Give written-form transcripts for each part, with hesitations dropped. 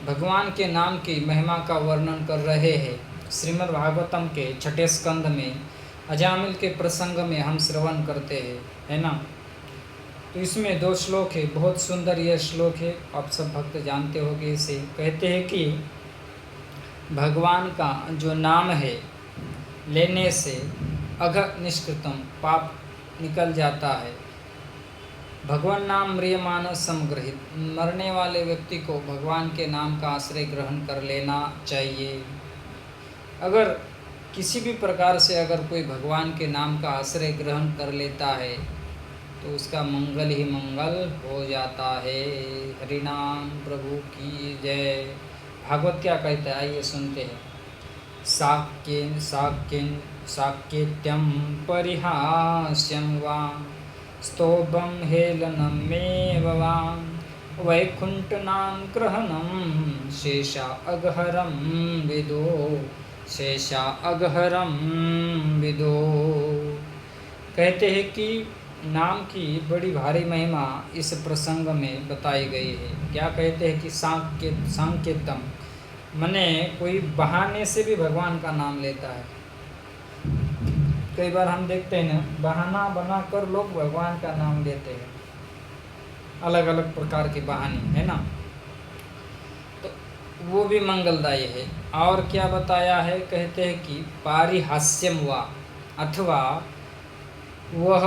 भगवान के नाम की महिमा का वर्णन कर रहे हैं। श्रीमद् भागवतम के छठे स्कंद में अजामिल के प्रसंग में हम श्रवण करते हैं, है ना। तो इसमें 2 श्लोक है, बहुत सुंदर यह श्लोक है, आप सब भक्त जानते होंगे इसे। कहते हैं कि भगवान का जो नाम है लेने से अघ निष्कृतम पाप निकल जाता है। भगवान नाम म्रियमाण समग्रहित, मरने वाले व्यक्ति को भगवान के नाम का आश्रय ग्रहण कर लेना चाहिए। अगर किसी भी प्रकार से अगर कोई भगवान के नाम का आश्रय ग्रहण कर लेता है तो उसका मंगल ही मंगल हो जाता है। हरिनाम प्रभु की जय। भागवत क्या कहता है, आइए सुनते हैं। साक्येन साक्येन साक्येत्यम परिहास्यम वा स्तोभम हेलनमेव वा वैकुंठनाम ग्रहणम शेषा अगहरम विदो शेषा अगहरम विदो। कहते हैं कि नाम की बड़ी भारी महिमा इस प्रसंग में बताई गई है। क्या कहते हैं कि सांकेतम मने कोई बहाने से भी भगवान का नाम लेता है। कई बार हम देखते हैं ना, बहाना बनाकर लोग भगवान का नाम लेते हैं, अलग अलग प्रकार के बहाने, है ना। तो वो भी मंगलदायी है। और क्या बताया है, कहते हैं कि पारिहास्यम हुआ, अथवा वह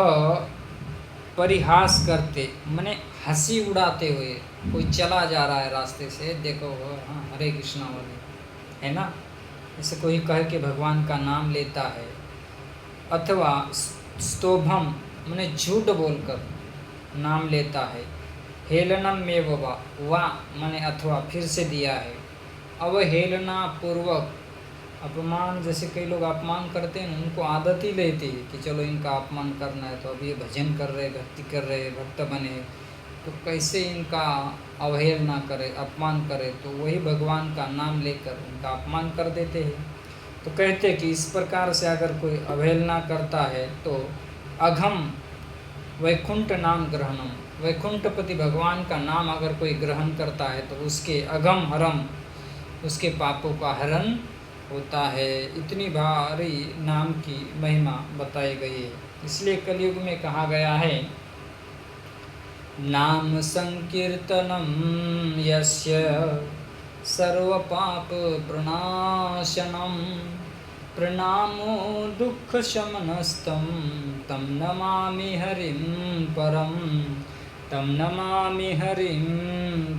परिहास करते मने हंसी उड़ाते हुए, कोई चला जा रहा है रास्ते से, देखो हाँ हरे कृष्णा वाले, है ना, ऐसे कोई कह के भगवान का नाम लेता है। अथवा स्तोभम मने झूठ बोलकर नाम लेता है। हेलनम में वा मने अथवा फिर से दिया है। अवहेलना पूर्वक अपमान, जैसे कई लोग अपमान करते हैं, उनको आदत ही रहती है कि चलो इनका अपमान करना है, तो अभी ये भजन कर रहे, भक्ति कर रहे, भक्त बने, तो कैसे इनका अवहेलना करे, अपमान करे, तो वही भगवान का नाम लेकर उनका अपमान कर देते हैं। तो कहते कि इस प्रकार से अगर कोई अवहेलना करता है तो अघम वैकुंठ नाम ग्रहणम, वैकुंठपति भगवान का नाम अगर कोई ग्रहण करता है तो उसके अघम हरम, उसके पापों का हरण होता है। इतनी भारी नाम की महिमा बताई गई है। इसलिए कलयुग में कहा गया है, नाम संकीर्तनम यस्य सर्वपाप प्रणाशनम प्रणामो दुख शमनस्तम तम नमामि हरिम परम, तम नमामि हरिम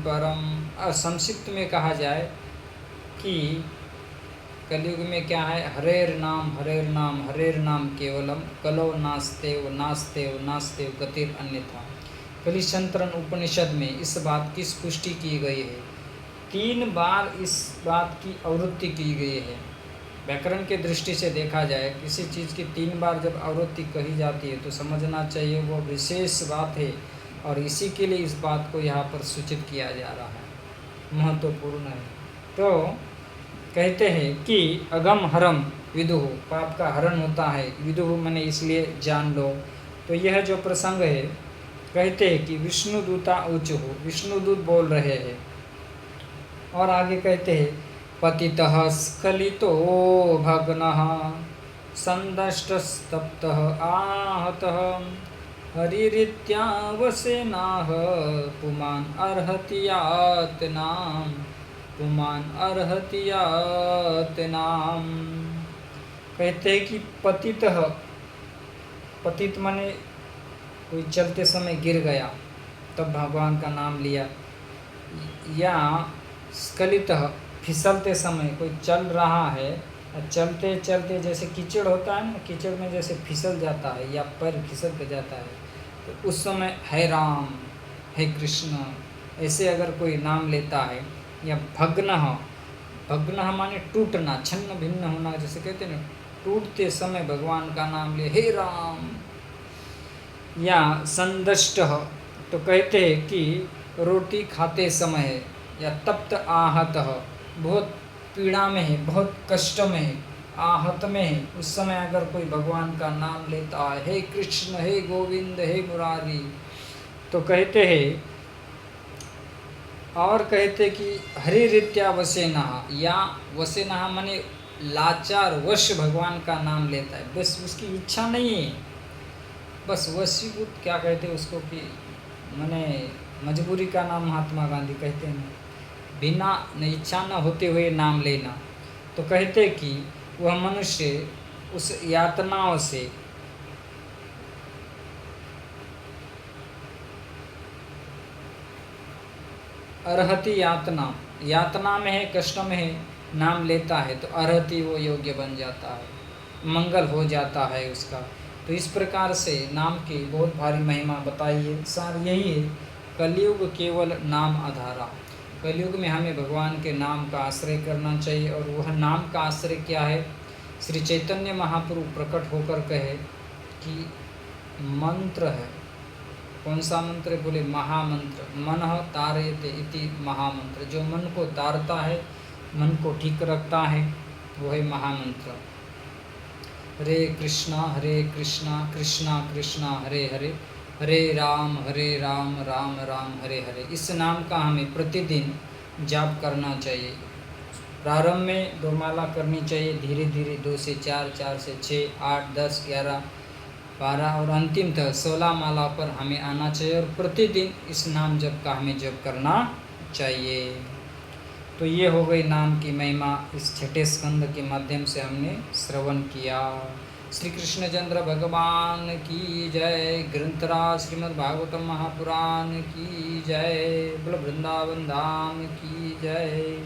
परम। और संक्षिप्त में कहा जाए कि कलयुग में क्या है, हरेर नाम हरेर नाम हरेर नाम केवलम कलो नास्तेव नास्तेव नास्तेव गतिर अन्यथा। कलिशंतरन उपनिषद में इस बात की पुष्टि की गई है। 3 बार इस बात की आवृत्ति की गई है। व्याकरण के दृष्टि से देखा जाए, किसी चीज़ की 3 बार जब आवृत्ति कही जाती है तो समझना चाहिए वो विशेष बात है, और इसी के लिए इस बात को यहाँ पर सूचित किया जा रहा है, महत्वपूर्ण है। तो कहते हैं कि अगम हरम विदुः, पाप का हरण होता है। विदुः मैंने इसलिए जान लो। तो यह जो प्रसंग है, कहते हैं कि विष्णु दूता ऊचुः, विष्णु दूत बोल रहे हैं। और आगे कहते हैं, पतितः स्खलितो भग्नः संदष्टस्तप्तः आहतः हरिरित्यावसेनाः पुमान् अर्हति यातनाम्, पुमान् अर्हति यातनाम्। कहते हैं कि पतितः, पतित माने कोई चलते समय गिर गया तब भगवान का नाम लिया, या स्खलितः फिसलते समय कोई चल रहा है, चलते चलते जैसे कीचड़ होता है ना, कीचड़ में जैसे फिसल जाता है या पैर फिसल के जाता है, तो उस समय हे राम हे कृष्ण ऐसे अगर कोई नाम लेता है। या भग्न, भग्न माने टूटना, छन्न भिन्न होना, जैसे कहते हैं ना, टूटते समय भगवान का नाम ले, हे राम। या संदष्ट, तो कहते हैं कि रोटी खाते समय, या तप्त आहत, बहुत पीड़ा में है, बहुत कष्ट में है, आहत में है, उस समय अगर कोई भगवान का नाम लेता है, हे कृष्ण हे गोविंद हे मुरारी, तो कहते हैं और कहते कि हरे रीत्या वसेनहा, या वसेनहा माने लाचार वश भगवान का नाम लेता है, बस उसकी इच्छा नहीं है, बस वशीभूत क्या कहते हैं उसको कि माने मजबूरी का नाम महात्मा गांधी कहते हैं, बिना इच्छा न होते हुए नाम लेना। तो कहते कि वह मनुष्य उस यातनाओं से अर्हति, यातना, यातना में है, कष्ट में है, नाम लेता है तो अर्हति, वो योग्य बन जाता है, मंगल हो जाता है उसका। तो इस प्रकार से नाम की बहुत भारी महिमा बताई है। सार यही है, कलयुग केवल नाम आधारा। कलयुग में हमें भगवान के नाम का आश्रय करना चाहिए, और वह नाम का आश्रय क्या है? श्री चैतन्य महाप्रभु प्रकट होकर कहे कि मंत्र है। कौन सा मंत्र है? बोले महामंत्र, मन तारयते इति महामंत्र। जो मन को तारता है, मन को ठीक रखता है, वो है महामंत्र। हरे कृष्णा कृष्णा कृष्णा हरे हरे, हरे राम राम राम हरे हरे। इस नाम का हमें प्रतिदिन जाप करना चाहिए। प्रारंभ में 2 माला करनी चाहिए, धीरे धीरे 2 से 4, 4 से 6, 8, 10, 11, 12 और अंतिमतः 16 माला पर हमें आना चाहिए, और प्रतिदिन इस नाम जप का हमें जप करना चाहिए। तो ये हो गई नाम की महिमा, इस छठे स्कंद के माध्यम से हमने श्रवण किया। श्री कृष्णचंद्र भगवान की जय। ग्रंथराज श्रीमद् भागवतम महापुराण की जय। बोलो वृंदावन धाम की जय।